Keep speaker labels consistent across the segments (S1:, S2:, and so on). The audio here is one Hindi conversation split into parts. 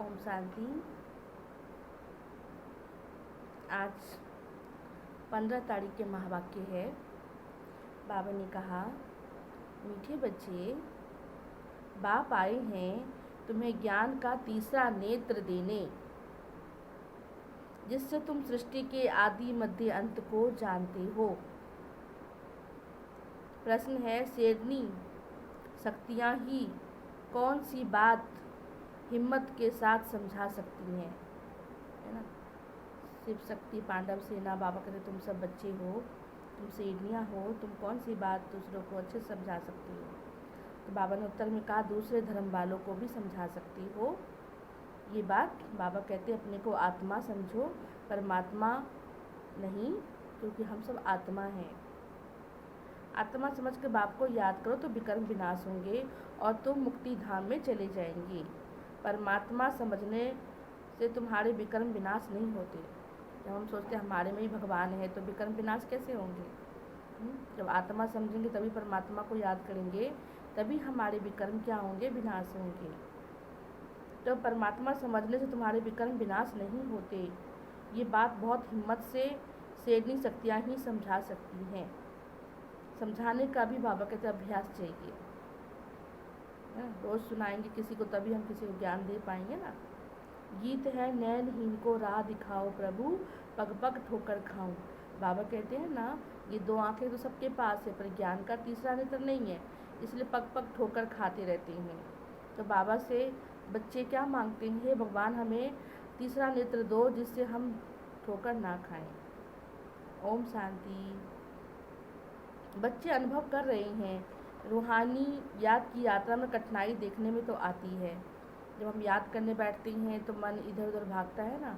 S1: ओम शांति। आज 15 तारीख के महावाक्य है। बाबा ने कहा, मीठे बच्चे, बाप आए हैं तुम्हें ज्ञान का तीसरा नेत्र देने, जिससे तुम सृष्टि के आदि मध्य अंत को जानते हो। प्रश्न है, शेरनी शक्तियाँ ही कौन सी बात हिम्मत के साथ समझा सकती हैं, है ना। शिव शक्ति, पांडव सेना, बाबा कहते तुम सब बच्चे हो, तुम शेरनियाँ हो, तुम कौन सी बात दूसरों को अच्छे से समझा सकती हो। तो बाबा ने उत्तर में कहा, दूसरे धर्म वालों को भी समझा सकती हो। ये बात बाबा कहते अपने को आत्मा समझो, परमात्मा नहीं, क्योंकि हम सब आत्मा हैं। आत्मा समझ के बाप को याद करो तो विकर्म विनाश होंगे और तुम मुक्ति धाम में चले जाएंगे। परमात्मा समझने से तुम्हारे विकर्म विनाश नहीं होते। जब हम सोचते हैं हमारे में ही भगवान है तो विकर्म विनाश कैसे होंगे। जब आत्मा समझेंगे तभी परमात्मा को याद करेंगे, तभी हमारे विकर्म क्या होंगे, विनाश होंगे। तो परमात्मा समझने से तुम्हारे विकर्म विनाश नहीं होते। ये बात बहुत हिम्मत से शेरनी शक्तियाँ ही समझा सकती हैं। समझाने का भी बाबा कहते अभ्यास चाहिए। रोज़ सुनाएंगे किसी को तभी हम किसी को ज्ञान दे पाएंगे ना। गीत है, नैनहीन को राह दिखाओ प्रभु, पग पग ठोकर खाऊं। बाबा कहते हैं ना, ये दो आंखें तो सबके पास है, पर ज्ञान का तीसरा नेत्र नहीं है, इसलिए पग पग ठोकर खाते रहते हैं। तो बाबा से बच्चे क्या मांगते हैं, हे भगवान हमें तीसरा नेत्र दो जिससे हम ठोकर ना खाएं। ओम शांति। बच्चे अनुभव कर रहे हैं, रूहानी याद की यात्रा में कठिनाई देखने में तो आती है। जब हम याद करने बैठते हैं तो मन इधर उधर भागता है ना,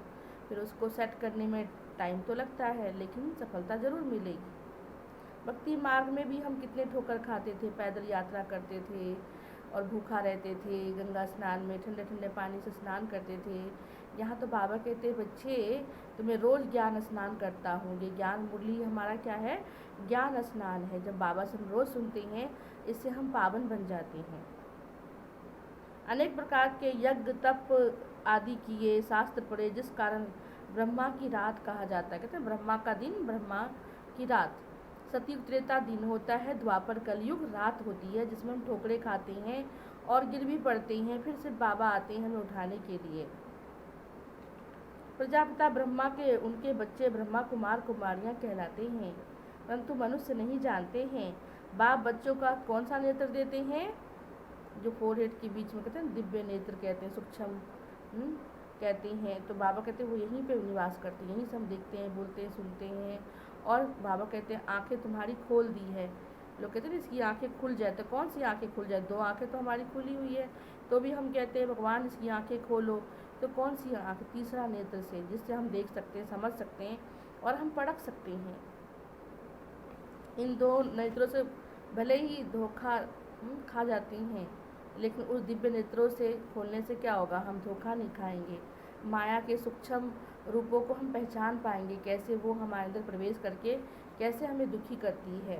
S1: फिर उसको सेट करने में टाइम तो लगता है, लेकिन सफलता ज़रूर मिलेगी। भक्ति मार्ग में भी हम कितने ठोकर खाते थे, पैदल यात्रा करते थे और भूखा रहते थे, गंगा स्नान में ठंडे ठंडे पानी से स्नान करते थे। यहाँ तो बाबा कहते बच्चे तुम्हें रोज़ ज्ञान स्नान करता हूँ। ये ज्ञान मुरली हमारा क्या है, ज्ञान स्नान है। जब बाबा से हम रोज़ सुनते हैं, इससे हम पावन बन जाते हैं। अनेक प्रकार के यज्ञ तप आदि किए, शास्त्र पढ़े, जिस कारण ब्रह्मा की रात कहा जाता है। कहते हैं ब्रह्मा का दिन, ब्रह्मा की रात। सतयुग त्रेता दिन होता है, द्वापर कलयुग रात होती है, जिसमें हम ठोकरे खाते हैं और गिर भी पड़ते हैं। फिर से बाबा आते हैं हमें उठाने के लिए। प्रजापिता ब्रह्मा के उनके बच्चे ब्रह्मा कुमार कुमारियाँ कहलाते हैं, परंतु मनुष्य नहीं जानते हैं बाप बच्चों का कौन सा नेत्र देते हैं। जो फोरहेड के बीच में कहते हैं दिव्य नेत्र कहते हैं, सूक्ष्म कहते हैं। तो बाबा कहते हैं वो यहीं पे निवास करते हैं, यहीं से हम देखते हैं, बोलते हैं, सुनते हैं। और बाबा कहते हैं आंखें तुम्हारी खोल दी है। लोग कहते हैं इसकी आंखें खुल जाए, तो कौन सी आंखें खुल जाए, दो आंखें तो हमारी खुली हुई है, तो भी हम कहते हैं भगवान इसकी आंखें खोलो। तो कौन सी आंख, तीसरा नेत्र से, जिससे हम देख सकते हैं, समझ सकते हैं और हम परख सकते हैं। इन दो नेत्रों से भले ही धोखा खा जाती हैं, लेकिन उस दिव्य नेत्रों से खोलने से क्या होगा, हम धोखा नहीं खाएंगे। माया के सूक्ष्म रूपों को हम पहचान पाएंगे, कैसे वो हमारे अंदर प्रवेश करके कैसे हमें दुखी करती है।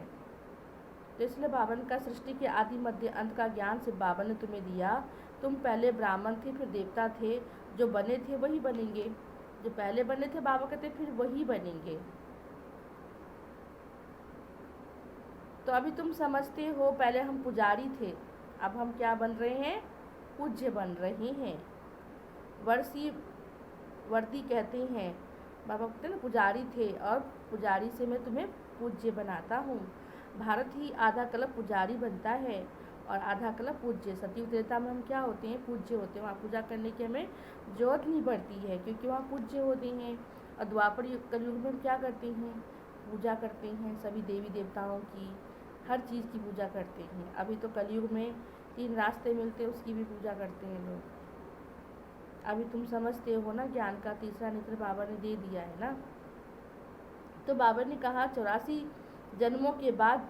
S1: तो इसलिए बाबा ने कहा, सृष्टि के आदि मध्य अंत का ज्ञान से बाबा ने तुम्हें दिया। तुम पहले ब्राह्मण थे, फिर देवता थे, जो बने थे वही बनेंगे। जो पहले बने थे बाबा कहते फिर वही बनेंगे। तो अभी तुम समझते हो, पहले हम पुजारी थे, अब हम क्या बन रहे हैं, पूज्य बन रहे हैं। वर्दी कहते हैं, बाबा कहते हैं ना पुजारी थे और पुजारी से मैं तुम्हें पूज्य बनाता हूँ। भारत ही आधा कल्प पुजारी बनता है और आधा कल्प पूज्य। सतयुग त्रेता में हम क्या होते हैं, पूज्य होते हैं। वहाँ पूजा करने की हमें जरूरत नहीं पड़ती है, क्योंकि वहाँ पूज्य होते हैं। और द्वापर कलयुग में हम क्या करते हैं, पूजा करते हैं, सभी देवी देवताओं की, हर चीज़ की पूजा करते हैं। अभी तो कलयुग में 3 रास्ते मिलते हैं, उसकी भी पूजा करते हैं लोग। अभी तुम समझते हो ना, ज्ञान का तीसरा नेत्र बाबा ने दे दिया है ना। तो बाबा ने कहा 84 जन्मों के बाद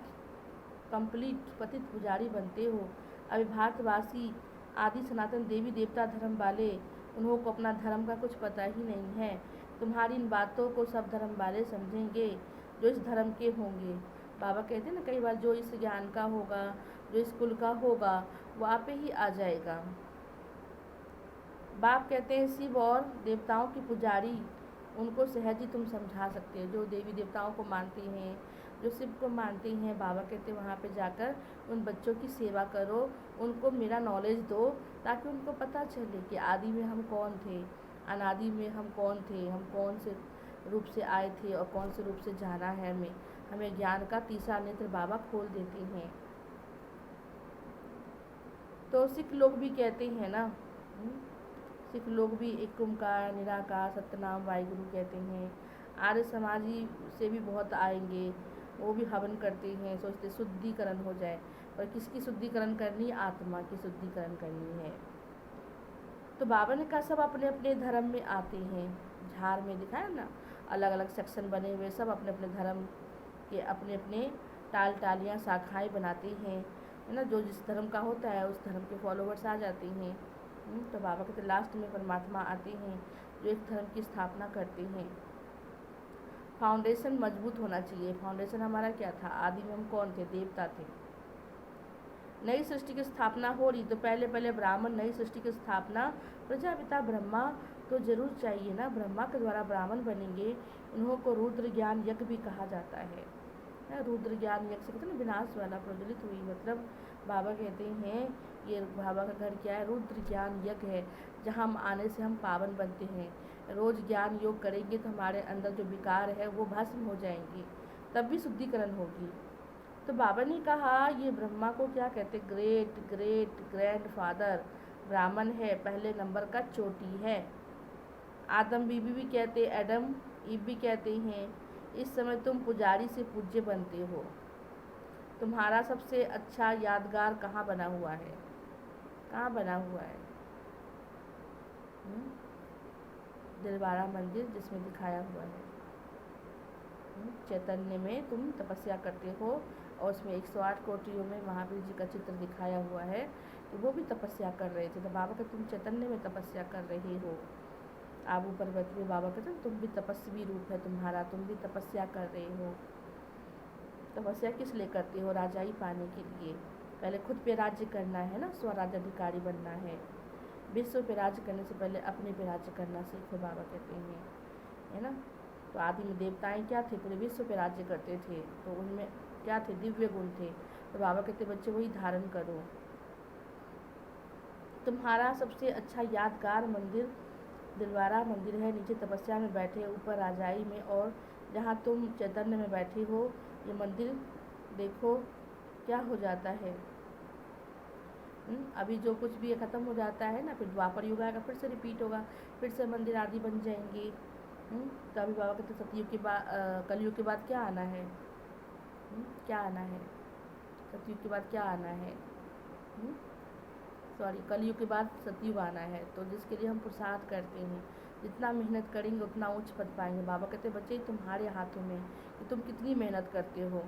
S1: कंप्लीट पतित पुजारी बनते हो। अभी भारतवासी आदि सनातन देवी देवता धर्म वाले, उन्हों को अपना धर्म का कुछ पता ही नहीं है। तुम्हारी इन बातों को सब धर्म वाले समझेंगे जो इस धर्म के होंगे। बाबा कहते हैं ना कई बार, जो इस ज्ञान का होगा, जो इस कुल का होगा, वो आप ही आ जाएगा। बाप कहते हैं शिव और देवताओं की पुजारी, उनको सहज ही तुम समझा सकते हो। जो देवी देवताओं को मानते हैं, जो शिव को मानते हैं, बाबा कहते हैं वहाँ पे जाकर उन बच्चों की सेवा करो, उनको मेरा नॉलेज दो, ताकि उनको पता चले कि आदि में हम कौन थे, अनादि में हम कौन थे, हम कौन से रूप से आए थे और कौन से रूप से जाना है हमें ज्ञान का तीसरा नेत्र बाबा खोल देते हैं। तो सिख लोग भी कहते हैं ना, सिख लोग भी एक ओंकार निराकार सतनाम वाहिगुरु कहते हैं। आर्य समाजी से भी बहुत आएंगे, वो भी हवन करते हैं, सोचते शुद्धिकरण हो जाए। पर किसकी शुद्धिकरण करनी? आत्मा की शुद्धिकरण करनी है। तो बाबा ने कहा सब अपने अपने धर्म में आते हैं। झार में दिखाया ना, अलग अलग सेक्शन बने हुए, सब अपने अपने धर्म के अपने अपने टाल टालियाँ शाखाएँ बनाते हैं, है ना। जो जिस धर्म का होता है उस धर्म के फॉलोवर्स आ जाते हैं। तो बाबा कहते लास्ट में परमात्मा आते हैं जो एक धर्म की स्थापना करते हैं। फाउंडेशन मजबूत होना चाहिए। फाउंडेशन हमारा क्या था? आदि में हम कौन थे? देवता थे। नई सृष्टि की स्थापना हो रही तो पहले पहले ब्राह्मण, नई सृष्टि की स्थापना प्रजापिता ब्रह्मा तो जरूर चाहिए ना। ब्रह्मा के द्वारा ब्राह्मण बनेंगे। इन्हों को रुद्र ज्ञान यज्ञ भी कहा जाता है। रुद्र ज्ञान यज्ञ से कहते हैं ना विनाश वाला प्रज्वलित हुई, मतलब बाबा कहते हैं ये बाबा का घर क्या है? रुद्र ज्ञान यज्ञ है, जहाँ हम आने से हम पावन बनते हैं। रोज ज्ञान योग करेंगे तो हमारे अंदर जो विकार है वो भस्म हो जाएंगे, तब भी शुद्धिकरण होगी। तो बाबा ने कहा ये ब्रह्मा को क्या कहते? ग्रेट ग्रेट ग्रैंड फादर ब्राह्मण है, पहले नंबर का चोटी है। आदम बीबी भी कहते, एडम ईव भी कहते हैं। इस समय तुम पुजारी से पूज्य बनते हो। तुम्हारा सबसे अच्छा यादगार कहाँ बना हुआ है? कहाँ बना हुआ है? दिलवाड़ा मंदिर, जिसमें दिखाया हुआ है चैतन्य में तुम तपस्या करते हो, और उसमें 108 कोटियों में महावीर जी का चित्र दिखाया हुआ है कि वो भी तपस्या कर रहे थे। तो बाबा का तुम चैतन्य में तपस्या कर रहे हो। आबू पर्वत में बाबा कहते हैं तुम भी तपस्वी रूप है तुम्हारा, तुम भी तपस्या कर रहे हो। तपस्या किस लिए करते हो? राजाई पाने के लिए। पहले खुद पे राज्य करना है ना, स्वराज्याधिकारी बनना है। विश्व पे राज्य करने से पहले अपने पे राज्य करना सीखो, बाबा कहते हैं, है ना। तो आदि में देवताएं क्या थे? पूरे विश्व पे राज्य करते थे, तो उनमें क्या थे? दिव्य गुण थे। तो बाबा कहते बच्चे वही धारण करो। तुम्हारा सबसे अच्छा यादगार मंदिर दिलवाड़ा मंदिर है। नीचे तपस्या में बैठे, ऊपर राजाई में, और जहाँ तुम चैतन्य में बैठे हो, ये मंदिर देखो क्या हो जाता है। अभी जो कुछ भी ख़त्म हो जाता है ना, फिर द्वापर युग आएगा, फिर से रिपीट होगा, फिर से मंदिर आदि बन जाएंगे। तो अभी बाबा कहते सतयुग के बाद, कलयुग के बाद क्या आना है? क्या आना है? सतयुग के बाद क्या आना है? सॉरी, कलयुग के बाद सतयुग आना है। तो जिसके लिए हम पुरुषार्थ करते हैं, जितना मेहनत करेंगे उतना उच्च पद पाएंगे। बाबा कहते बच्चे तुम्हारे हाथों में कि तुम कितनी मेहनत करते हो।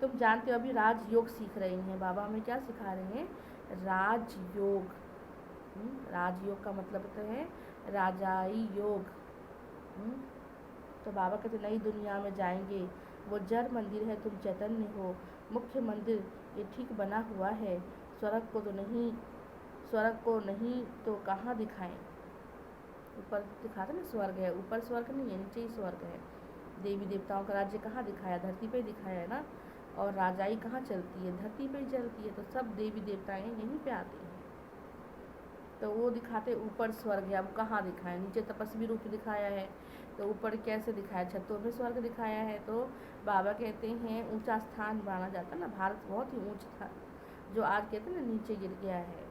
S1: तुम जानते हो अभी राजयोग सीख रही हैं। बाबा हमें क्या सिखा रहे हैं? राजयोग। राजयोग का मतलब होता है राजाई योग। तो बाबा कहते नई दुनिया में जाएंगे। वो जड़ मंदिर है, तुम चैतन्य हो। मुख्य मंदिर ये ठीक बना हुआ है। स्वर्ग को नहीं तो कहाँ दिखाएं? ऊपर दिखाते ना स्वर्ग है, ऊपर स्वर्ग नहीं है, नीचे ही स्वर्ग है। देवी देवताओं का राज्य कहाँ दिखाया? धरती पे दिखाया है ना। और राजाई कहाँ चलती है? धरती पे ही चलती है। तो सब देवी देवताएं यहीं पे आते हैं। तो वो दिखाते ऊपर स्वर्ग है, अब कहाँ दिखाएं? नीचे तपस्वी रूप दिखाया है, तो ऊपर कैसे दिखाया? छतों में स्वर्ग दिखाया है। तो बाबा कहते हैं ऊंचा स्थान माना जाता है ना, भारत बहुत ही ऊंच था, जो आज कहते हैं ना नीचे गिर गया है।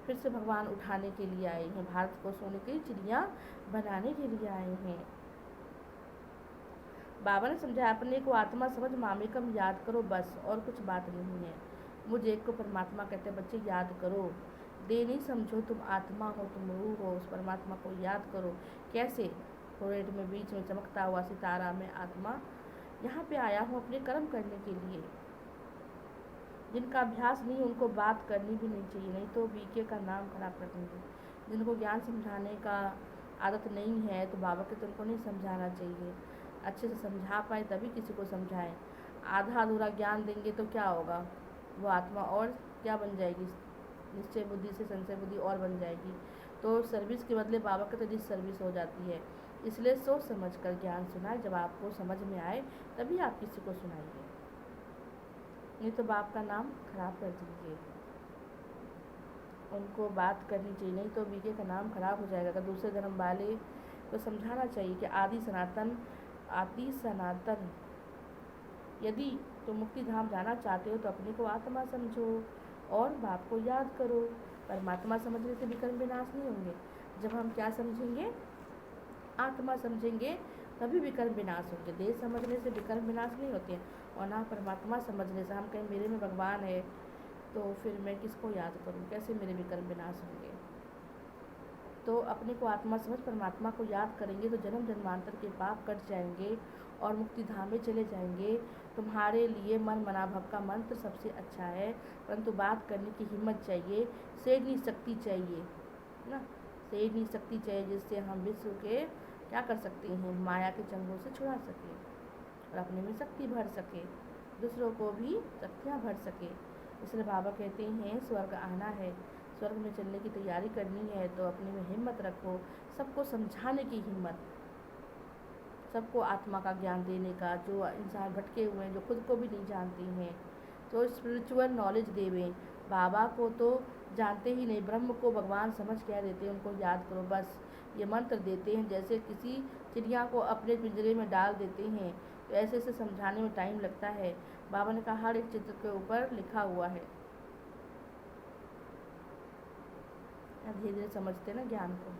S1: फिर से भगवान उठाने के लिए आए हैं, भारत को सोने की चिड़िया बनाने के लिए आए हैं। बाबा ने समझाया अपने को आत्मा समझ मामेकम याद करो, बस, और कुछ बात नहीं है। मुझे एक को परमात्मा कहते हैं बच्चे याद करो। दे नहीं समझो, तुम आत्मा हो, तुम रूह हो, उस परमात्मा को याद करो। कैसे? फोरहेड में बीच में चमकता हुआ सितारा में आत्मा यहाँ पे आया हूँ अपने कर्म करने के लिए। जिनका अभ्यास नहीं उनको बात करनी भी नहीं चाहिए, नहीं तो बीके का नाम खराब कर देंगे। जिनको ज्ञान समझाने का आदत नहीं है तो बाबा के तो उनको नहीं समझाना चाहिए। अच्छे से समझा पाए तभी किसी को समझाएं। आधा अधूरा ज्ञान देंगे तो क्या होगा? वो आत्मा और क्या बन जाएगी? निश्चय बुद्धि से संशय बुद्धि और बन जाएगी। तो सर्विस के बदले बाबा कहते डिससर्विस हो जाती है। इसलिए सोच समझ कर ज्ञान सुनाए, जब आपको समझ में आए तभी आप किसी को सुनाइए, नहीं तो बाप का नाम खराब कर दीजिए। उनको बात करनी चाहिए, नहीं तो बीके का नाम खराब हो जाएगा। अगर दूसरे धर्म वाले को समझाना चाहिए कि आदि सनातन यदि तुम मुक्ति धाम जाना चाहते हो तो अपने को आत्मा समझो और बाप को याद करो। परमात्मा समझने से विकर्म विनाश नहीं होंगे। जब हम क्या समझेंगे, आत्मा समझेंगे, तभी विकर्म विनाश होंगे। देह समझने से विकर्म विनाश नहीं होते हैं, और ना परमात्मा समझने से। हम कहें मेरे में भगवान है तो फिर मैं किसको याद करूं, कैसे मेरे विकर्म विनाश होंगे। तो अपने को आत्मा समझ परमात्मा को याद करेंगे तो जन्म जन्मांतर के पाप कट जाएंगे और मुक्ति धाम में चले जाएंगे। तुम्हारे लिए मन मनाभव का मंत्र सबसे अच्छा है, परंतु बात करने की हिम्मत चाहिए, सेधनी शक्ति चाहिए ना, सेधनी शक्ति चाहिए, जिससे हम विश्व के क्या कर सकते हैं, माया के चंगों से छुड़ा सके और अपने में शक्ति भर सके, दूसरों को भी शक्तियाँ भर सके। इसलिए बाबा कहते हैं स्वर्ग आना है, स्वर्ग में चलने की तैयारी करनी है तो अपने में हिम्मत रखो, सबको समझाने की हिम्मत, सबको आत्मा का ज्ञान देने का। जो इंसान भटके हुए हैं, जो खुद को भी नहीं जानते हैं, तो स्पिरिचुअल नॉलेज देवें। बाबा को तो जानते ही नहीं, ब्रह्म को भगवान समझ क्या देते हैं, उनको याद करो बस। ये मंत्र देते हैं जैसे किसी चिड़िया को अपने पिंजरे में डाल देते हैं, तो ऐसे ऐसे समझाने में टाइम लगता है। बाबा ने कहा हर एक चित्र के ऊपर लिखा हुआ है, धीरे धीरे समझते ना ज्ञान को।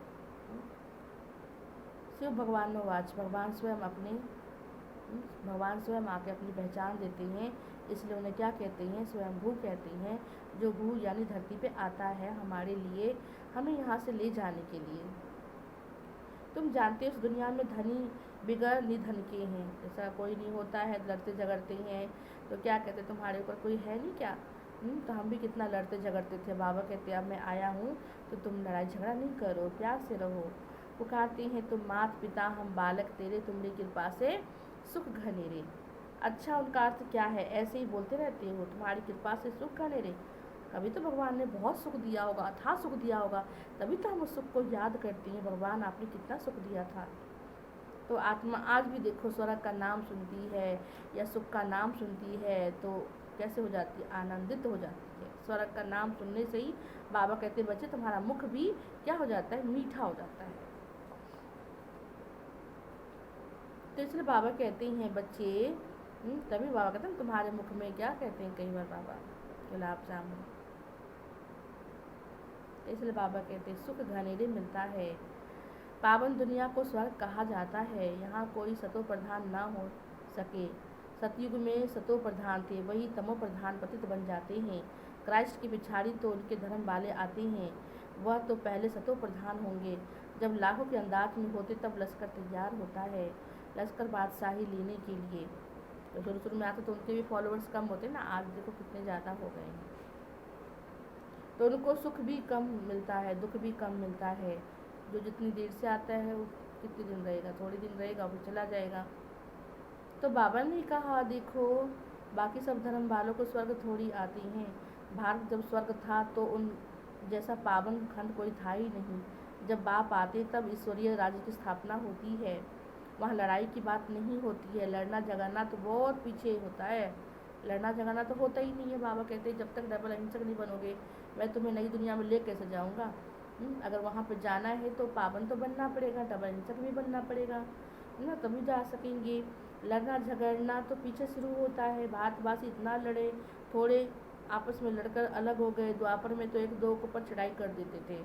S1: शिव भगवान ने वाच, भगवान स्वयं आके अपनी पहचान देते हैं, इसलिए उन्हें क्या कहते हैं, स्वयंभू कहते हैं। जो भू यानी धरती पे आता है हमारे लिए, हमें यहाँ से ले जाने के लिए। तुम जानते हो इस दुनिया में धनी बिगड़ निधन के हैं, ऐसा कोई नहीं होता है, लड़ते झगड़ते हैं। तो क्या कहते, तुम्हारे ऊपर कोई है नहीं क्या? तो हम भी कितना लड़ते झगड़ते थे। बाबा कहते अब मैं आया हूँ तो तुम लड़ाई झगड़ा नहीं करो, प्यार से रहो। पुकारते हैं तुम मात पिता हम बालक तेरे, तुम्हारी कृपा से सुख घनेरे। अच्छा, उनका अर्थ क्या है, ऐसे ही बोलते रहते हो तुम्हारी कृपा से सुख घनेरे। कभी तो भगवान ने बहुत सुख दिया होगा, अथाह सुख दिया होगा, तभी तो हम उस सुख को याद करते हैं। भगवान आपने कितना सुख दिया था। तो आत्मा आज भी देखो स्वर्ग का नाम सुनती है या सुख का नाम सुनती है तो कैसे हो जाती है, आनंदित हो जाती है। स्वर्ग का नाम सुनने से ही बाबा कहते बच्चे तुम्हारा मुख भी क्या हो जाता है, मीठा हो जाता है। तो इसलिए बाबा कहते हैं बच्चे, तभी बाबा कहते हैं तुम्हारे मुख में क्या कहते हैं कई बार बाबा, गुलाब जामुन। इसलिए बाबा कहते हैं सुख घनेरे मिलता है। पावन दुनिया को स्वर्ग कहा जाता है, यहाँ कोई सतो प्रधान ना हो सके। सतयुग में सतो प्रधान थे, वही तमो प्रधान पतित बन जाते हैं। क्राइस्ट की पिछाड़ी तो उनके धर्म वाले आते हैं, वह तो पहले सतो प्रधान होंगे। जब लाखों के अंदाज में होते तब लश्कर तैयार होता है, लश्कर बादशाही लेने के लिए। तो शुरू शुरू में आते तो उनके भी फॉलोअर्स कम होते ना, आज देखो कितने ज़्यादा हो गए हैं। तो उनको सुख भी कम मिलता है, दुख भी कम मिलता है। जो जितनी देर से आता है वो कितने दिन रहेगा, थोड़ी दिन रहेगा फिर चला जाएगा। तो बाबा ने कहा देखो बाकी सब धर्म वालों को स्वर्ग थोड़ी आती हैं। भारत जब स्वर्ग था तो उन जैसा पावन खंड कोई था ही नहीं। जब बाप आते तब ईश्वरीय राज्य की स्थापना होती है, वहाँ लड़ाई की बात नहीं होती है। लड़ना झगड़ना तो बहुत पीछे होता है, लड़ना झगड़ना तो होता ही नहीं है। बाबा कहते हैं जब तक डबल अहिंसक नहीं बनोगे मैं तुम्हें नई दुनिया में ले कैसे जाऊँगा। अगर वहाँ पर जाना है तो पावन तो बनना पड़ेगा, डबल अहिंसक भी बनना पड़ेगा ना, तभी जा सकेंगे। लड़ना झगड़ना तो पीछे शुरू होता है। भारतवासी इतना लड़े, थोड़े आपस में लड़कर अलग हो गए। द्वापर में तो एक दो के ऊपर चढ़ाई कर देते थे,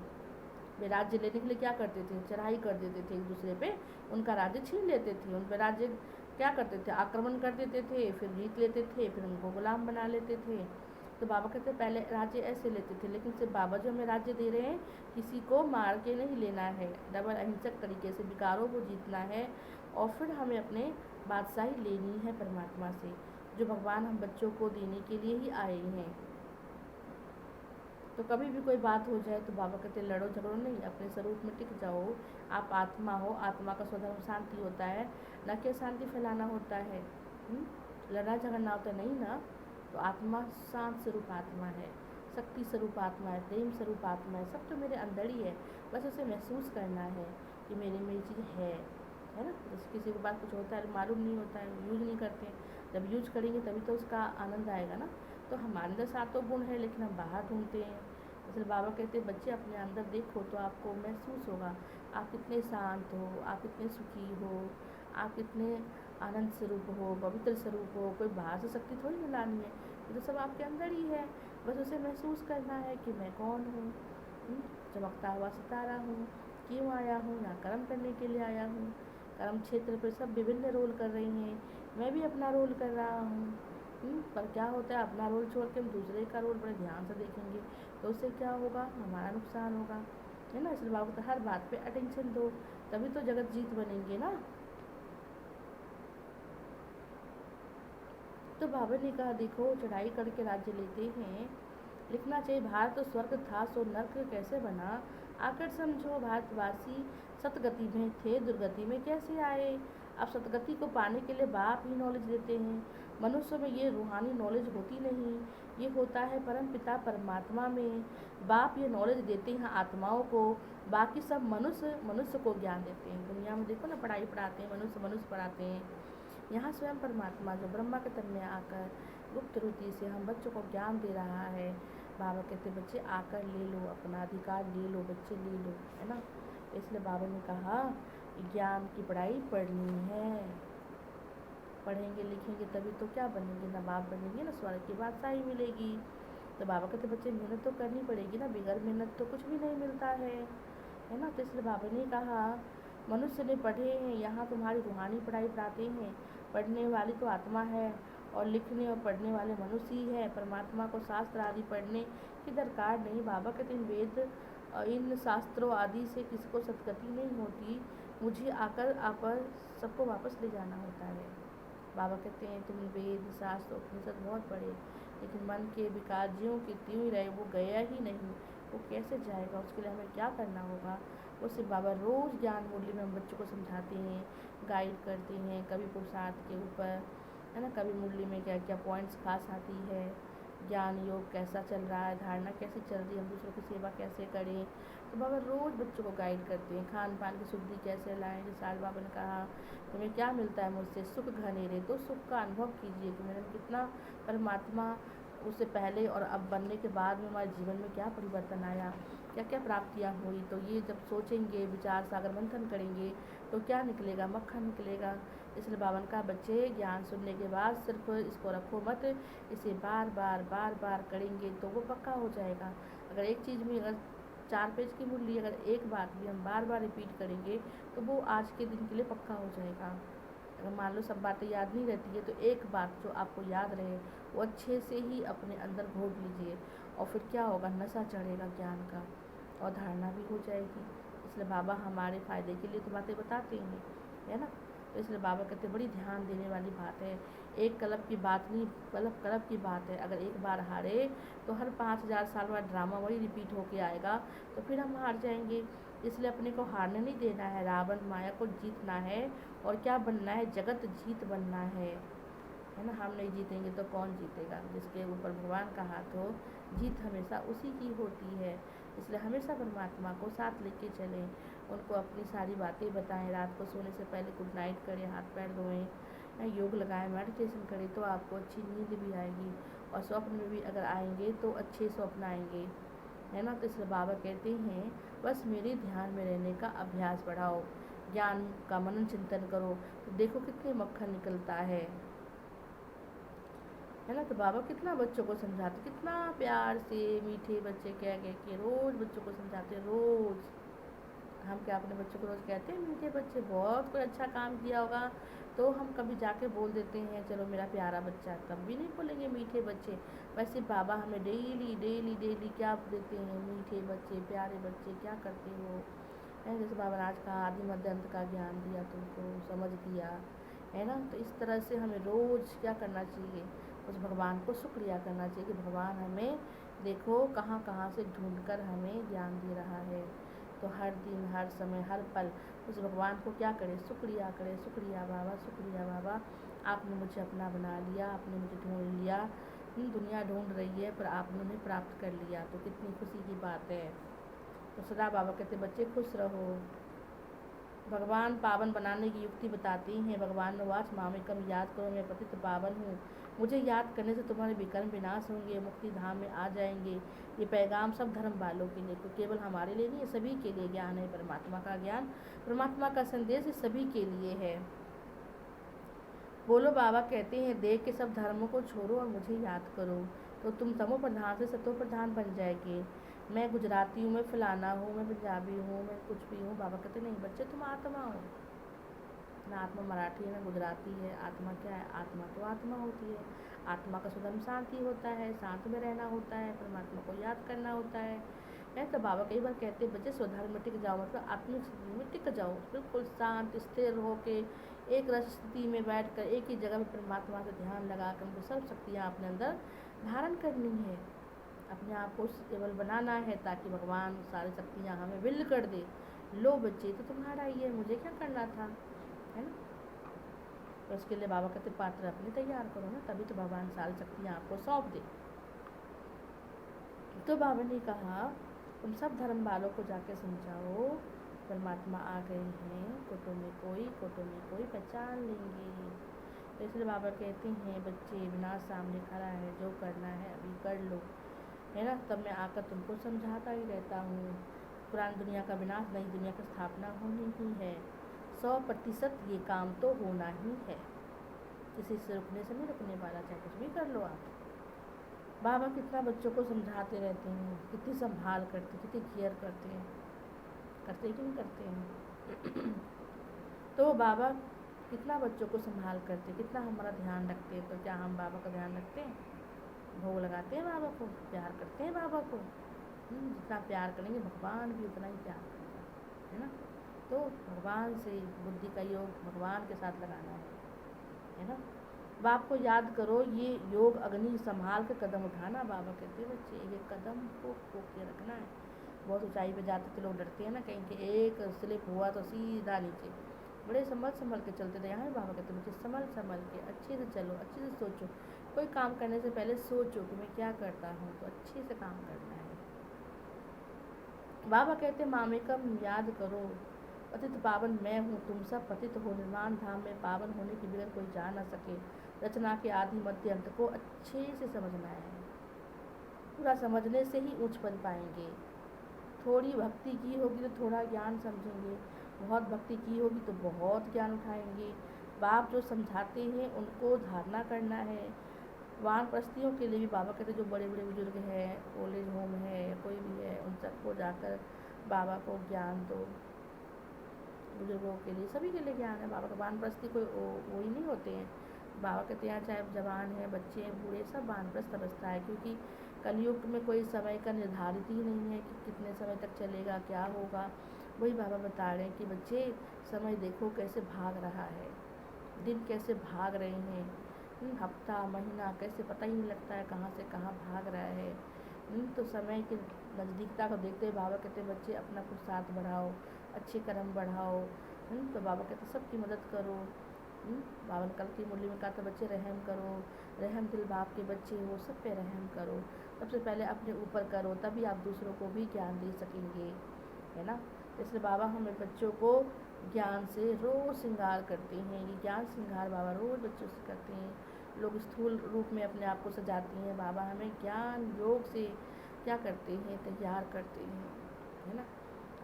S1: वे राज्य लेने के लिए क्या करते थे, चढ़ाई कर देते थे एक दूसरे पे, उनका राज्य छीन लेते थे। उन पर राज्य क्या करते थे, आक्रमण कर देते थे, फिर जीत लेते थे, फिर उनको गुलाम बना लेते थे। तो बाबा कहते पहले राज्य ऐसे लेते थे, लेकिन सिर्फ बाबा जो हमें राज्य दे रहे हैं किसी को मार के नहीं लेना है, डबल अहिंसक तरीके से विकारों को जीतना है और फिर हमें अपने बादशाही लेनी है परमात्मा से, जो भगवान हम बच्चों को देने के लिए ही आए हैं। तो कभी भी कोई बात हो जाए तो बाबा कहते लड़ो झगड़ो नहीं, अपने स्वरूप में टिक जाओ। आप आत्मा हो, आत्मा का स्वधर्म शांति होता है, न कि शांति फैलाना होता है, लड़ना झगड़ना होता नहीं ना। तो आत्मा शांत स्वरूप आत्मा है, शक्ति स्वरूप आत्मा है, प्रेम स्वरूप आत्मा है, सब तो मेरे अंदर ही है, बस उसे महसूस करना है कि मेरे में ये चीज़ है ना। जैसे किसी के पास कुछ होता है मालूम नहीं होता है, यूज नहीं करते, जब यूज करेंगे तभी तो उसका आनंद आएगा ना। तो हमारे अंदर सातों गुण है लेकिन हम बाहर ढूंढते हैं। इसलिए बाबा कहते हैं बच्चे अपने अंदर देखो तो आपको महसूस होगा आप कितने शांत हो, आप कितने सुखी हो, आप कितने आनंद स्वरूप हो, पवित्र स्वरूप हो। कोई बाहर से शक्ति थोड़ी ना लानी है, ये तो सब आपके अंदर ही है, बस उसे महसूस करना है कि मैं कौन हूँ। चमकता हुआ सितारा हूँ, क्यों आया हूँ, यहाँ कर्म करने के लिए आया हूँ। कर्म क्षेत्र पर सब विभिन्न रोल कर रही हैं, मैं भी अपना रोल कर रहा हूँ। पर क्या होता है, अपना रोल छोड़ के हम दूसरे का रोल बड़े ध्यान से देखेंगे तो उससे क्या होगा, हमारा नुकसान होगा, है ना। इसलिए बाबा हर बात पे अटेंशन दो, तभी तो जगत जीत बनेंगे ना। तो बाबा ने कहा देखो चढ़ाई करके राज्य लेते हैं, लिखना चाहिए भारत तो स्वर्ग था सो नर्क कैसे बना। आकर समझो भारतवासी सतगति में थे दुर्गति में कैसे आए। अब सतगति को पाने के लिए बाप ही नॉलेज देते हैं, मनुष्य में ये रूहानी नॉलेज होती नहीं, ये होता है परम पिता परमात्मा में। बाप ये नॉलेज देते हैं आत्माओं को, बाकी सब मनुष्य को ज्ञान देते हैं। दुनिया में देखो ना पढ़ाई पढ़ाते हैं, मनुष्य पढ़ाते हैं, यहाँ स्वयं परमात्मा जो ब्रह्मा के तन में आकर गुप्त रीति से हम बच्चों को ज्ञान दे रहा है। बाबा कहते बच्चे आकर ले लो, अपना अधिकार ले लो, बच्चे ले लो, है ना। इसलिए बाबा ने कहा ज्ञान की पढ़ाई पढ़नी है, पढ़ेंगे लिखेंगे तभी तो क्या बनेंगे, नवाब बनेंगे ना, स्वर्ग की बादशाही मिलेगी। तो बाबा कहते बच्चे मेहनत तो करनी पड़ेगी ना, बगैर मेहनत तो कुछ भी नहीं मिलता है ना। तो इसलिए बाबा ने कहा मनुष्य ने पढ़े हैं, यहाँ तुम्हारी रूहानी पढ़ाई पढ़ाते हैं, पढ़ने वाली तो आत्मा है और लिखने और पढ़ने वाले मनुष्य ही है। परमात्मा को शास्त्र आदि पढ़ने की दरकार नहीं। बाबा कहते हैं वेद इन शास्त्रों आदि से किसी को सदगति नहीं होती, मुझे आकर आप सबको वापस ले जाना होता है। बाबा कहते हैं तुम वेद शास्त्र उपनिषद बहुत पढ़े लेकिन मन के विकार ज्यों की त्यों ही रहे, वो गया ही नहीं, वो कैसे जाएगा, उसके लिए हमें क्या करना होगा। उससे बाबा रोज़ ज्ञान मूल्य में हम बच्चों को समझाते हैं, गाइड करते हैं, कभी पुरुषार्थ के ऊपर, है ना, कभी मूल्य में क्या क्या पॉइंट्स खास आती है, ज्ञान योग कैसा चल रहा है, धारणा कैसी चल रही है, हम दूसरों की सेवा कैसे करें। तो बाबा रोज़ बच्चों को गाइड करते हैं, खान पान की शुद्धि कैसे लाएं। जैसे आज बाबा ने कहा तुम्हें क्या मिलता है मुझसे, सुख घनेरे, तो सुख का अनुभव कीजिए कि मैंने कितना परमात्मा उससे पहले और अब बनने के बाद में हमारे जीवन में क्या परिवर्तन आया, क्या क्या प्राप्तियाँ हुई। तो ये जब सोचेंगे, विचार सागर मंथन करेंगे तो क्या निकलेगा, मक्खन निकलेगा। इसलिए बाबा ने कहा बच्चे ज्ञान सुनने के बाद सिर्फ इसको रखो मत, इसे बार बार करेंगे तो वो पक्का हो जाएगा। अगर एक चीज़ में अगर 4 पेज की मूल्य अगर एक बात भी हम बार बार रिपीट करेंगे तो वो आज के दिन के लिए पक्का हो जाएगा। अगर मान लो सब बातें याद नहीं रहती है तो एक बात जो आपको याद रहे वो अच्छे से ही अपने अंदर घोट लीजिए, और फिर क्या होगा, नशा चढ़ेगा ज्ञान का और धारणा भी हो जाएगी। इसलिए बाबा हमारे फ़ायदे के लिए तो बातें बताते हैं, है ना। तो इसलिए बाबा कहते बड़ी ध्यान देने वाली बात है, एक कलब की बात नहीं कलब की बात है। अगर एक बार हारे तो हर 5000 साल बाद ड्रामा वही रिपीट होके आएगा, तो फिर हम हार जाएंगे। इसलिए अपने को हारने नहीं देना है, रावण माया को जीतना है, और क्या बनना है, जगत जीत बनना है ना। हम नहीं जीतेंगे तो कौन जीतेगा, जिसके ऊपर भगवान का हाथ हो, जीत हमेशा उसी की होती है। इसलिए हमेशा परमात्मा को साथ लेके चलें, उनको अपनी सारी बातें बताएं, रात को सोने से पहले गुड नाइट करें, हाथ पैर धोएं, योग लगाएं, मेडिटेशन करें तो आपको अच्छी नींद भी आएगी, और स्वप्न में भी अगर आएंगे तो अच्छे स्वप्न आएंगे, है ना। तो इसलिए बाबा कहते हैं बस मेरे ध्यान में रहने का अभ्यास बढ़ाओ, ज्ञान का मनन चिंतन करो, तो देखो कितने मक्खन निकलता है ना। तो बाबा कितना बच्चों को समझाते, कितना प्यार से मीठे बच्चे कह के रोज़ बच्चों को समझाते, रोज़। हम क्या अपने बच्चों को रोज़ कहते हैं मीठे बच्चे, बहुत कोई अच्छा काम किया होगा तो हम कभी जाके बोल देते हैं चलो मेरा प्यारा बच्चा, तब भी नहीं बोलेंगे मीठे बच्चे। वैसे बाबा हमें डेली क्या देते हैं, मीठे बच्चे, प्यारे बच्चे, क्या करते हो, है। जैसे बाबा ने आज का आदि मध्य अंत का ज्ञान दिया, तुमको समझ दिया, है ना। तो इस तरह से हमें रोज़ क्या करना चाहिए, उस भगवान को शुक्रिया करना चाहिए कि भगवान हमें देखो कहाँ कहाँ से ढूंढकर हमें ज्ञान दे रहा है। तो हर दिन हर समय हर पल उस भगवान को क्या करें, शुक्रिया करें, शुक्रिया बाबा, आपने मुझे अपना बना लिया, आपने मुझे ढूंढ लिया, दुनिया ढूंढ रही है पर आपने उन्हें प्राप्त कर लिया, तो कितनी खुशी की बात है। तो सदा बाबा कहते बच्चे खुश रहो। भगवान पावन बनाने की युक्ति बताती हैं। भगवान नवाज मामिकम याद करो, मैं पतित पावन हूँ, मुझे याद करने से तुम्हारे विकर्म विनाश होंगे, मुक्ति धाम में आ जाएंगे। ये पैगाम सब धर्म वालों के लिए, तो केवल हमारे लिए नहीं, ये सभी के लिए ज्ञान है। परमात्मा का ज्ञान, परमात्मा का संदेश, ये सभी के लिए है। बोलो बाबा कहते हैं देख के सब धर्मों को छोड़ो और मुझे याद करो, तो तुम तमो प्रधान से सतो प्रधान बन जाएंगे। मैं गुजराती हूँ, मैं फलाना हूँ, मैं पंजाबी हूँ, मैं कुछ भी हूँ। बाबा कहते नहीं बच्चे, तुम आत्मा हो ना। आत्मा मराठी है ना गुजराती है। आत्मा क्या है? आत्मा तो आत्मा होती है। आत्मा का सुधम शांति होता है, शांत में रहना होता है, परमात्मा को याद करना होता है। तो बाबा कई बार कहते हैं बच्चे स्वधर्म में टिक जाओ, मतलब आत्मिक स्थिति में टिक जाओ, बिल्कुल शांत स्थिर होके एक रस स्थिति में बैठ कर एक ही जगह में परमात्मा से ध्यान लगा कर उनको सब शक्तियाँ अपने अंदर धारण करनी है। अपने आप को स्टेबल बनाना है ताकि भगवान सारी शक्तियाँ हमें विल कर दे। लो बच्चे तो तुम्हारा ही है, मुझे क्या करना था, है ना। तो उसके लिए बाबा कहते पात्र अपने तैयार करो ना, तभी तो भगवान सारी शक्तियाँ आपको सौंप दे। तो बाबा ने कहा तुम सब धर्म वालों को जाके समझाओ परमात्मा आ गए हैं, कोटों में कोई पहचान लेंगे। तो इसलिए बाबा कहते हैं बच्चे विनाश सामने खड़ा है, जो करना है अभी कर लो, है ना। तब मैं आकर तुमको समझाता ही रहता हूँ। पुरानी दुनिया का विनाश, नई दुनिया की स्थापना होनी ही है। 100% ये काम तो होना ही है, किसी से रुकने से नहीं रुकने वाला, चाहे कुछ भी कर लो आप। बाबा कितना बच्चों को समझाते रहते हैं, कितनी संभाल करते, कितनी केयर करते हैं, करते कि नहीं करते हैं। तो बाबा कितना बच्चों को संभाल करते, कितना हमारा ध्यान रखते हैं। तो क्या हम बाबा का ध्यान रखते हैं? भोग लगाते हैं बाबा को, प्यार करते हैं बाबा को। जितना प्यार करेंगे भगवान भी उतना ही प्यार करेगा, है ना। तो भगवान से बुद्धि का योग भगवान के साथ लगाना है ना। बाप को याद करो, ये योग अग्नि संभाल के कदम उठाना। बाबा कहते हैं बच्चे ये कदम को के रखना है। बहुत ऊंचाई पे जाते थे लोग डरते हैं ना, कहीं के एक स्लिप हुआ तो सीधा नीचे। बड़े संभल के चलते थे। यहाँ बाबा कहते बच्चे संभल के अच्छे से चलो, अच्छे से सोचो। कोई काम करने से पहले सोचो कि मैं क्या करता हूँ, तो अच्छे से काम करना है। बाबा कहते मामेकम याद करो, पतित पावन मैं हूँ, तुम सब पतित हो। निर्माण धाम में पावन होने के बगैर कोई जा ना सके। रचना के आदि मध्य अंत को अच्छे से समझना है। पूरा समझने से ही ऊंच बन पाएंगे। थोड़ी भक्ति की होगी तो थोड़ा ज्ञान समझेंगे, बहुत भक्ति की होगी तो बहुत ज्ञान उठाएंगे। बाप जो समझाते हैं उनको धारणा करना है। वानप्रस्थियों के लिए भी बाबा कहते जो बड़े बड़े बुजुर्ग हैं, ओल्ड एज होम है या कोई भी है, उन सबको जाकर बाबा को ज्ञान दो। बुजुर्गों के लिए, सभी के लिए ज्ञान है बाबा का। वानप्रस्थी कोई वो ही नहीं होते हैं। बाबा कहते हैं चाहे जवान हैं, बच्चे हैं, बूढ़े, सब वानप्रस्थ अवस्था है, क्योंकि कलयुग में कोई समय का निर्धारित ही नहीं है कि कितने समय तक चलेगा, क्या होगा। वही बाबा बता रहे हैं कि बच्चे समय देखो कैसे भाग रहा है, दिन कैसे भाग रहे हैं, हफ्ता महीना कैसे पता ही नहीं लगता है कहाँ से कहाँ भाग रहा है। तो समय की नज़दीकता को देखते हुए बाबा कहते बच्चे अपना कुछ साथ बढ़ाओ, अच्छे कर्म बढ़ाओ। तो बाबा कहते सबकी मदद करो। बाबा ने कल की मुरली में कहा था बच्चे रहम करो, रहम दिल बाप के बच्चे हो, सब पे रहम करो। सबसे पहले अपने ऊपर करो, तभी आप दूसरों को भी ज्ञान दे सकेंगे, है ना। इसलिए बाबा हमें बच्चों को ज्ञान से रोज़ श्रृंगार करते हैं। ये ज्ञान श्रृंगार बाबा रोज़ बच्चों से करते हैं। लोग स्थूल रूप में अपने आप को सजाते हैं, बाबा हमें ज्ञान योग से क्या करते हैं, तैयार करते हैं, है ना।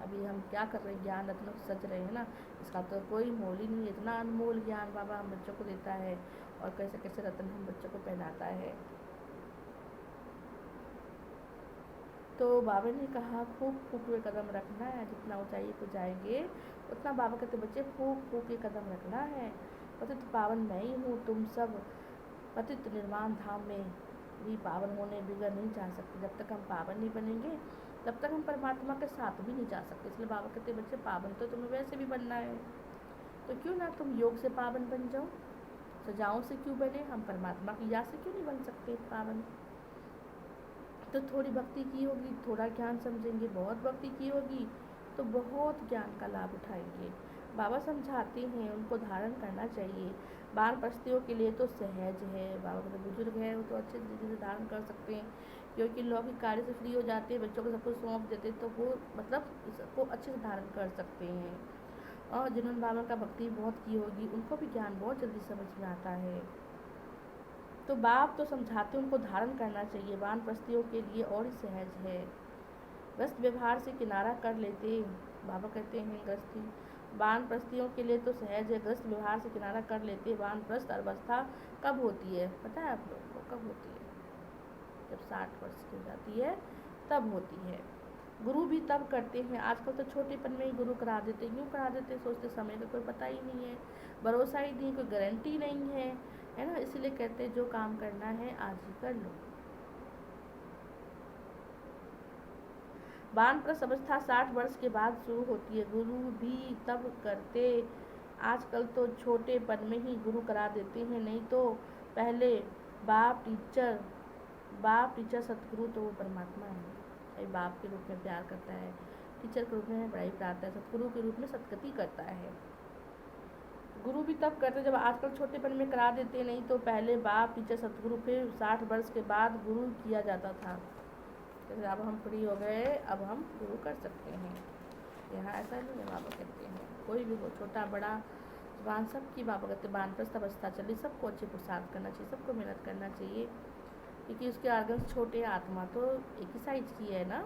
S1: अभी हम क्या कर रहे हैं, ज्ञान रत्नों से सज रहे हैं ना, इसका तो कोई मोल ही नहीं। इतना अनमोल ज्ञान बाबा हम बच्चों को देता है, और कैसे कैसे रत्न हम बच्चों को पहनाता है। तो बाबा ने कहा फूक फूक के कदम रखना है, जितना ऊंचाई को जाएंगे उतना बाबा कहते बच्चे फूक फूक के कदम रखना है। पतित पावन मैं ही हूँ, तुम सब पतित निर्माण धाम में भी पावन होने बिगड़ नहीं जा सकते। जब तक हम पावन नहीं बनेंगे तब तक हम परमात्मा के साथ भी नहीं जा सकते। इसलिए बाबा कहते बच्चे पावन तो तुम्हें वैसे भी बनना है, तो क्यों ना तुम योग से पावन बन जाओ। सजाओं से क्यों बने, हम परमात्मा की याद से क्यों नहीं बन सकते पावन। तो थोड़ी भक्ति की होगी, थोड़ा ज्ञान समझेंगे, बहुत भक्ति की होगी तो बहुत ज्ञान का लाभ उठाएंगे। बाबा समझाते हैं उनको धारण करना चाहिए। वानप्रस्थियों के लिए तो सहज है, बाबा के तो बुजुर्ग है, वो तो अच्छे तरीके से धारण कर सकते हैं, क्योंकि लौकिक कार्य से फ्री हो जाते हैं, बच्चों को सब कुछ सौंप देते, तो वो मतलब इसको अच्छे से धारण कर सकते हैं। और जिन्होंने बाबा का भक्ति बहुत की होगी उनको भी ज्ञान बहुत जल्दी समझ में आता है। तो बाप तो समझाते उनको धारण करना चाहिए, वानप्रस्थियों के लिए और ही सहज है। ग्रस्त व्यवहार से किनारा कर लेते, बाबा कहते हैं ग्रस्ती वानप्रस्थियों के लिए तो सहज है, ग्रस्त व्यवहार से किनारा कर लेते। वानप्रस्थ अवस्था कब होती है पता है आप लोग को? कब होती है? जब 60 वर्ष की हो जाती है तब होती है। गुरु भी तब करते हैं, आजकल तो छोटेपन में ही गुरु करा देते, यूँ करा देते, सोचते समय का कोई पता ही नहीं है, भरोसा ही नहीं, कोई गारंटी नहीं है ना, इसलिए कहते हैं जो काम करना है आज ही कर लो। वानप्रस्थ अवस्था 60 वर्ष के बाद शुरू होती है, गुरु भी तब करते, आजकल तो छोटेपन में ही गुरु करा देते हैं, नहीं तो पहले बाप टीचर सतगुरु तो वो परमात्मा है, बाप के रूप में प्यार करता है, टीचर के रूप में पढ़ाई पढ़ाता है, सतगुरु के रूप में सतगति करता है। गुरु भी तब करते जब आजकल छोटेपन में करा देते, नहीं तो पहले बाप टीचर सतगुरु, फिर 60 वर्ष के बाद गुरु किया जाता था। जैसे अब हम फ्री हो गए, अब हम गुरु कर सकते हैं। यहाँ ऐसा नहीं है, बाबा कहते हैं कोई भी हो, छोटा बड़ा जवान, सबकी बाबा कहते हैं वानप्रस्थ अवस्था चली, सबको अच्छे पुरुषार्थ करना चाहिए, सबको मेहनत करना चाहिए, क्योंकि उसके आर्गन्स छोटे, आत्मा तो एक ही साइज की है ना।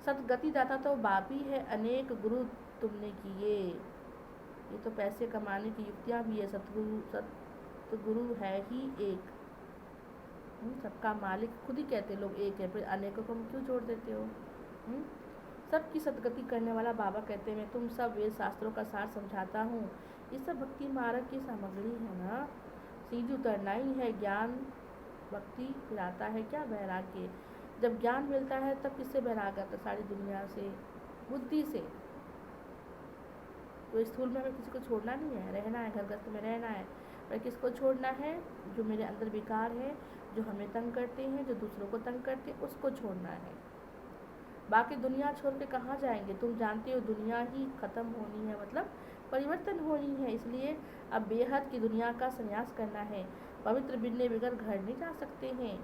S1: सदगति दाता तो बाप ही है, अनेक गुरु तुमने किए, ये तो पैसे कमाने की युक्तियाँ भी है, सतगुरु है ही एक, सबका मालिक खुद ही कहते लोग एक है, फिर अनेकों को क्यों जोड़ देते हो? सबकी सदगति करने वाला बाबा कहते हैं मैं तुम सब वेद शास्त्रों का सार समझाता हूँ, ये सब भक्ति मार्ग की सामग्री है ना, सीधी उतरना ही है। ज्ञान भक्ति फिर आता है क्या? वैराग्य। जब ज्ञान मिलता है तब किससे वैराग्य आता? सारी दुनिया से, बुद्धि से। तो स्थूल में हमें किसी को छोड़ना नहीं है, रहना है, घर गृहस्थ में रहना है, पर किसको छोड़ना है? जो मेरे अंदर विकार है, जो हमें तंग करते हैं, जो दूसरों को तंग करते हैं, उसको छोड़ना है। बाकी दुनिया छोड़ के कहाँ जाएंगे? तुम जानते हो दुनिया ही खत्म होनी है, मतलब परिवर्तन होनी है, इसलिए अब बेहद की दुनिया का संन्यास करना है। पवित्र बिन्ने बगैर घर नहीं जा सकते हैं।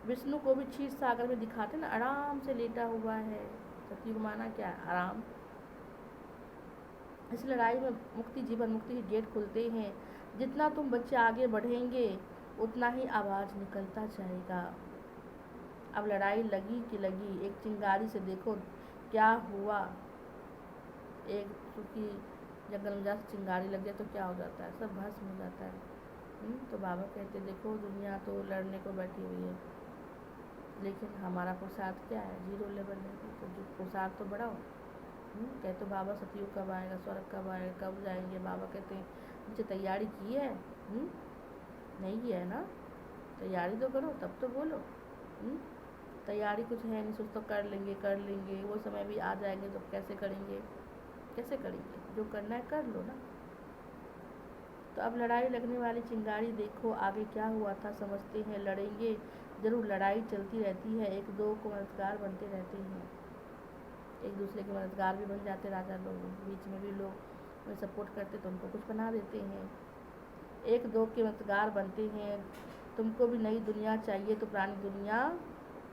S1: विष्णु को भी क्षीर सागर में दिखाते ना, आराम से लेटा हुआ है, सतयुग माना क्या है? आराम। इस लड़ाई में मुक्ति, जीवन मुक्ति के गेट खुलते हैं। जितना तुम बच्चे आगे बढ़ेंगे उतना ही आवाज़ निकलता जाएगा। अब लड़ाई लगी कि लगी, एक चिंगारी से देखो क्या हुआ, एक चूँकि जंगल में जाकर चिंगारी लग जाए तो क्या हो जाता है? सब भस्म हो जाता है। तो बाबा कहते देखो दुनिया तो लड़ने को बैठी हुई है, लेकिन हमारा पुरुषार्थ क्या है? 0 लेवल है, तो जो पुरुषार्थ तो बढ़ाओ। कहते तो बाबा सतयुग कब आएगा, स्वर्ग कब आएगा, कब जाएंगे? बाबा कहते हैं मुझे तैयारी की है, नहीं किया है ना, तैयारी तो करो तब तो बोलो। तैयारी कुछ है नहीं, सोच तो कर लेंगे, वो समय भी आ जाएंगे तो कैसे करेंगे? जो करना है कर लो ना। तो अब लड़ाई लगने वाली चिंगारी देखो आगे क्या हुआ था, समझते हैं। लड़ेंगे जरूर, लड़ाई चलती रहती है, एक दो को मददगार बनते रहते हैं, एक दूसरे के मददगार भी बन जाते राजा लोग, बीच में भी लोग उन्हें सपोर्ट करते तो उनको कुछ बना देते हैं, एक दो के मददगार बनते हैं। तुमको भी नई दुनिया चाहिए तो पुरानी दुनिया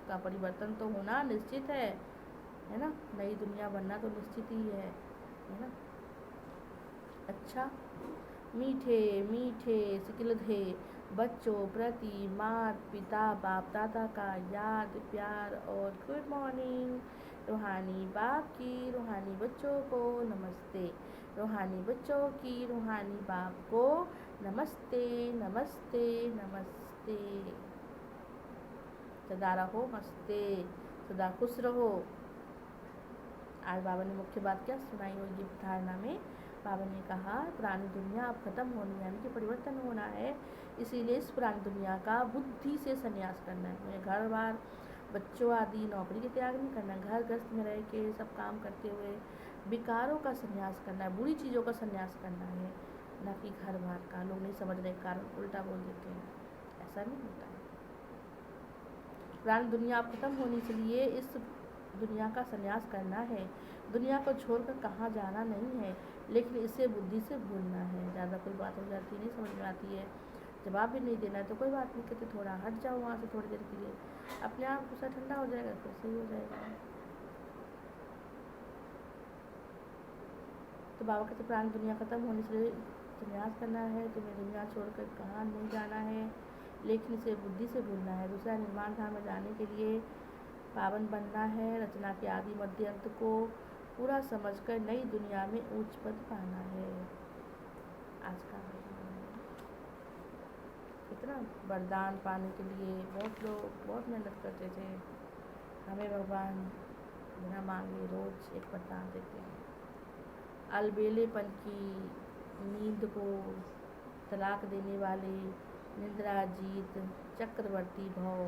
S1: का परिवर्तन तो होना निश्चित है ना, नई दुनिया बनना तो निश्चित ही है ना। अच्छा, मीठे मीठे सिकिलधे बच्चों प्रति माता पिता बाप दादा का याद प्यार और गुड मॉर्निंग। रूहानी बाप की रूहानी बच्चों को नमस्ते, रूहानी बच्चों की रूहानी बाप को नमस्ते नमस्ते नमस्ते। सदा रहो हंसते, सदा खुश रहो। आज बाबा ने मुख्य बात क्या सुनाई होगी धारणा में? बाबा ने कहा पुरानी दुनिया अब खत्म होनी है, यानी कि परिवर्तन होना है, इसीलिए इस पुरानी दुनिया का बुद्धि से संन्यास करना है। मुझे घर बार बच्चों आदि नौकरी के त्याग नहीं करना, घर गृहस्थ में रह के सब काम करते हुए विकारों का संन्यास करना है, बुरी चीज़ों का संन्यास करना है, न कि घर बार का। लोग नहीं समझ रहे, कारण उल्टा बोल देते हैं, ऐसा नहीं होता है। पुरानी दुनिया अब खत्म होनी, इसलिए इस दुनिया का संन्यास करना है। दुनिया को छोड़कर कहाँ जाना नहीं है, लेकिन इसे बुद्धि से भूलना है। ज़्यादा कोई बात हो जाती नहीं समझ में आती है, जवाब भी नहीं देना है तो कोई बात नहीं, कहते थोड़ा हट जाओ वहाँ से थोड़ी देर के लिए, अपने आप गुस्सा ठंडा हो जाएगा, फिर सही हो जाएगा। तो बाबा कहते प्राण दुनिया ख़त्म होने से संन्यास करना है, तुम्हें दुनिया छोड़कर कहाँ नहीं जाना है, लेकिन इसे बुद्धि से भूलना है। दूसरा, निर्माण धाम में जाने के लिए पावन बनना है, रचना के आदि मध्य अंत को पूरा समझकर नई दुनिया में उच्च पद पाना है। आज का कितना वरदान पाने के लिए बहुत लोग बहुत मेहनत करते थे, हमें भगवान बिना मांगे रोज एक वरदान देते हैं। अलबेलेपन की नींद को तलाक देने वाले निद्राजीत चक्रवर्ती भव।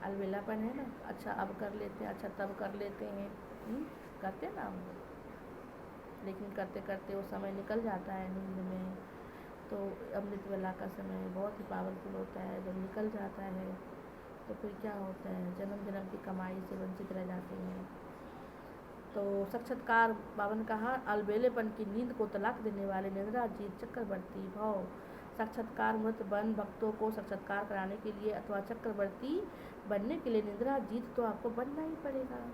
S1: अलबेलापन है ना, अच्छा अब कर लेते हैं, अच्छा तब कर लेते हैं, करते ना हम, लेकिन करते करते वो समय निकल जाता है नींद में। तो अमृत वेला का समय बहुत ही पावरफुल होता है, जब निकल जाता है तो फिर क्या होता है, जन्म जन्म की कमाई से वंचित रह जाते हैं। तो साक्षात्कार बाबा ने कहा, अलबेलेपन की नींद को तलाक देने वाले निद्राजीत चक्रवर्ती भव। साक्षात्कार मृत बन भक्तों को साक्षात्कार कराने के लिए अथवा चक्रवर्ती बनने के लिए निद्राजीत तो आपको बनना ही पड़ेगा।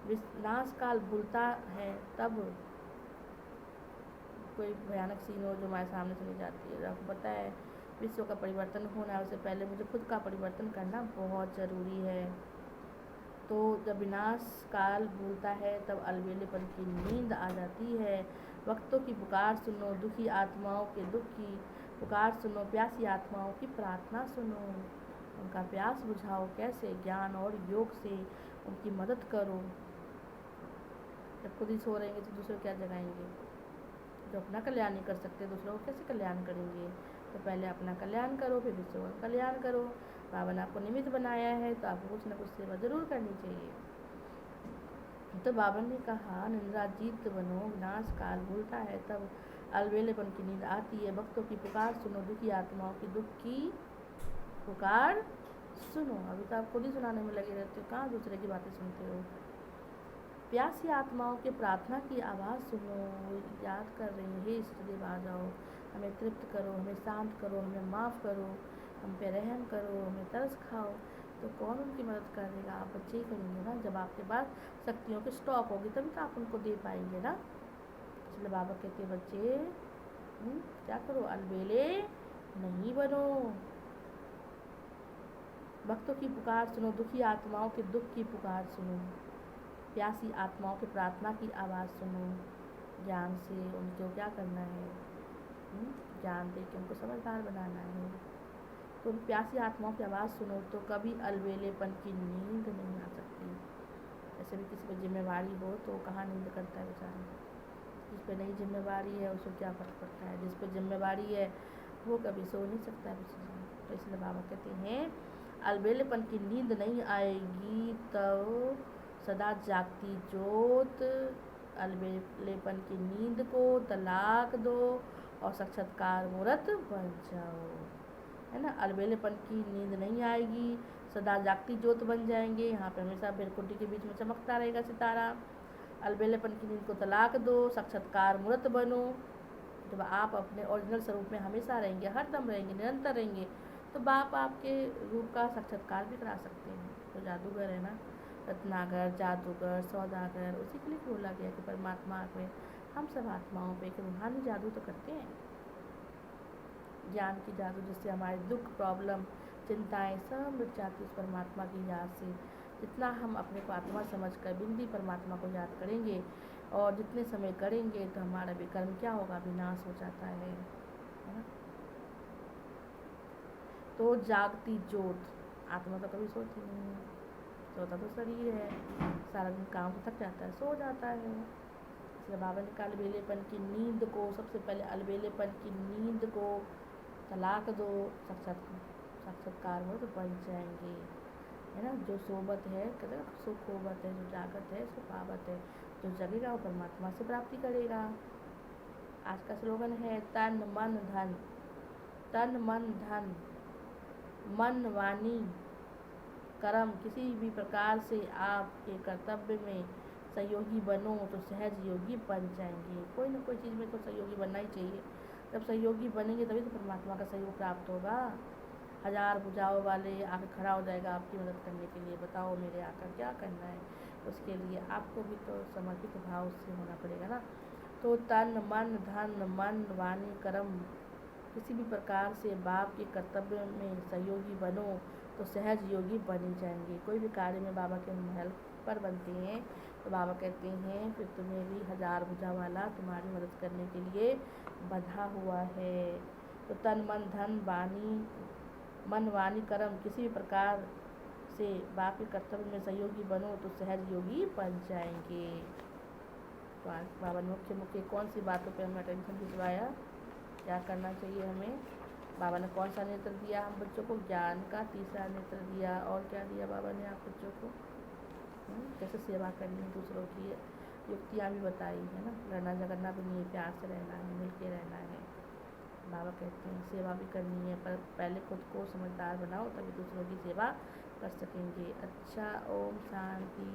S1: विनाश काल भूलता है तब कोई भयानक सीन हो जो हमारे सामने चली जाती है, आपको पता है विश्व का परिवर्तन होना है, उससे पहले मुझे खुद का परिवर्तन करना बहुत ज़रूरी है। तो जब विनाश काल भूलता है तब अलबेलेपन की नींद आ जाती है। भक्तों की पुकार सुनो, दुखी आत्माओं के दुख की पुकार सुनो, प्यासी आत्माओं की प्रार्थना सुनो, उनका प्यास बुझाओ। कैसे? ज्ञान और योग से उनकी मदद करो। जब खुद ही सो रहेंगे तो दूसरे क्या जगाएंगे? जो अपना कल्याण नहीं कर सकते दूसरों को कैसे कल्याण करेंगे? तो पहले अपना कल्याण करो, फिर दूसरों का कल्याण करो। बाबा ने आपको निमित्त बनाया है तो आपको कुछ न कुछ सेवा जरूर करनी चाहिए। तो बाबा ने कहा, निद्राजीत बनो, विनाश काल भूलता है तब अलबेलेपन की नींद आती है। भक्तों की पुकार सुनो, दुखी आत्माओं की दुख की पुकार सुनो। अभी तो आप खुद ही सुनाने में लगे रहते हो, कहाँ दूसरे की बातें सुनते हो। प्यासी आत्माओं के प्रार्थना की आवाज़ सुनो, याद कर रही है, हे इष्टदेव आ जाओ, हमें तृप्त करो, हमें शांत करो, हमें माफ़ करो, हम पे रहम करो, हमें तरस खाओ। तो कौन उनकी मदद करेगा? आप बच्चे ही करेंगे ना। जब आपके पास शक्तियों की स्टॉक होगी तभी तो आप उनको दे पाएंगे ना। इसलिए बाबा कहते हैं बच्चे क्या करो, अलबेले नहीं बनो। भक्तों की पुकार सुनो, दुखी आत्माओं के दुख की पुकार सुनो, प्यासी आत्माओं की प्रार्थना की आवाज़ सुनो। ज्ञान से उनको क्या करना है? ज्ञान दे के उनको समझदार बनाना है। तो प्यासी आत्माओं की आवाज़ सुनो तो कभी अलबेलेपन की नींद नहीं आ सकती। ऐसे भी किसी पर जिम्मेवारी हो तो कहाँ नींद करता है बेचारा। जिस पर नई जिम्मेवारी है उसको क्या फ़र्क पड़ता है, जिस पर जिम्मेवारी है वो कभी सो नहीं सकता है बेचारा। तो इसलिए बाबा कहते हैं अलबेलेपन की नींद नहीं आएगी तो सदा जागती जोत, अलबेलेपन की नींद को तलाक दो और साक्षात्कार मूर्त बन जाओ, है ना। अलबेलेपन की नींद नहीं आएगी, सदा जागती जोत बन जाएंगे। यहाँ पे हमेशा बेरकुंडी के बीच में चमकता रहेगा सितारा। अलबेलेपन की नींद को तलाक दो, साक्षात्कार मूर्त बनो। जब आप अपने ओरिजिनल स्वरूप में हमेशा रहेंगे, हरदम रहेंगे, निरंतर रहेंगे, तो बाप आपके रूप का साक्षात्कार भी करा सकते हैं। तो जादूगर है ना, रत्नागर, जादूगर, सौदागर, उसी के लिए बोला गया कि परमात्मा में हम सब आत्माओं पे एक रूहानी जादू तो करते हैं, ज्ञान की जादू, जिससे हमारे दुख, प्रॉब्लम, चिंताएं सब मिट जाती उस परमात्मा की याद से। जितना हम अपने को आत्मा समझकर बिंदी परमात्मा को याद करेंगे और जितने समय करेंगे तो हमारा विकर्म क्या होगा, विनाश हो जाता है ना। तो जागती जोत, आत्मा तो कभी सोती नहीं है, सोता तो शरीर है, सारा दिन काम से थक जाता है, सो जाता है। इसलिए बाबा ने कहा अलबेलेपन की नींद को, सबसे पहले अलबेलेपन की नींद को तलाक दो, साक्षात्कार हो तो बन जाएंगे, है ना। जो सोबत है, कहते हैं सुख होबत है, जो जागत है सो पावत है। जो जगेगा वो परमात्मा से प्राप्ति करेगा। आज का स्लोगन है तन मन धन, तन मन धन, मन वाणी कर्म, किसी भी प्रकार से आपके कर्तव्य में सहयोगी बनो तो सहज योगी बन जाएंगे। कोई ना कोई चीज़ में तो सहयोगी बनना ही चाहिए। जब सहयोगी बनेंगे तभी तो परमात्मा का सहयोग प्राप्त होगा। 1000 भुजाओं वाले आकर खड़ा हो जाएगा आपकी मदद करने के लिए, बताओ मेरे आकर क्या करना है। उसके लिए आपको भी तो समर्पित भाव से होना पड़ेगा ना। तो तन मन धन मन वाणी कर्म किसी भी प्रकार से बाप के कर्तव्य में सहयोगी बनो तो सहज योगी बन ही जाएंगे। कोई भी कार्य में बाबा के हेल्पर बनते हैं तो बाबा कहते हैं फिर तुम्हें भी 1000 भुजा वाला तुम्हारी मदद करने के लिए बंधा हुआ है। तो तन मन धन मन वाणी कर्म किसी भी प्रकार से बाप के कर्तव्य में सहयोगी बनो तो सहज योगी बन जाएंगे। तो आज बाबा ने मुख्य मुख्य कौन सी बातों पे हमें अटेंशन भिजवाया, क्या करना चाहिए हमें। बाबा ने कौन सा नेत्र दिया हम बच्चों को, ज्ञान का तीसरा नेत्र दिया। और क्या दिया बाबा ने आप बच्चों को, कैसे सेवा करनी है दूसरों की युक्तियाँ भी बताई है ना। लड़ना झगड़ना भी नहीं है, प्यार से रहना है, मिल के रहना है। बाबा कहते हैं सेवा भी करनी है पर पहले खुद को समझदार बनाओ तभी दूसरों की सेवा कर सकेंगे। अच्छा, ओम शांति।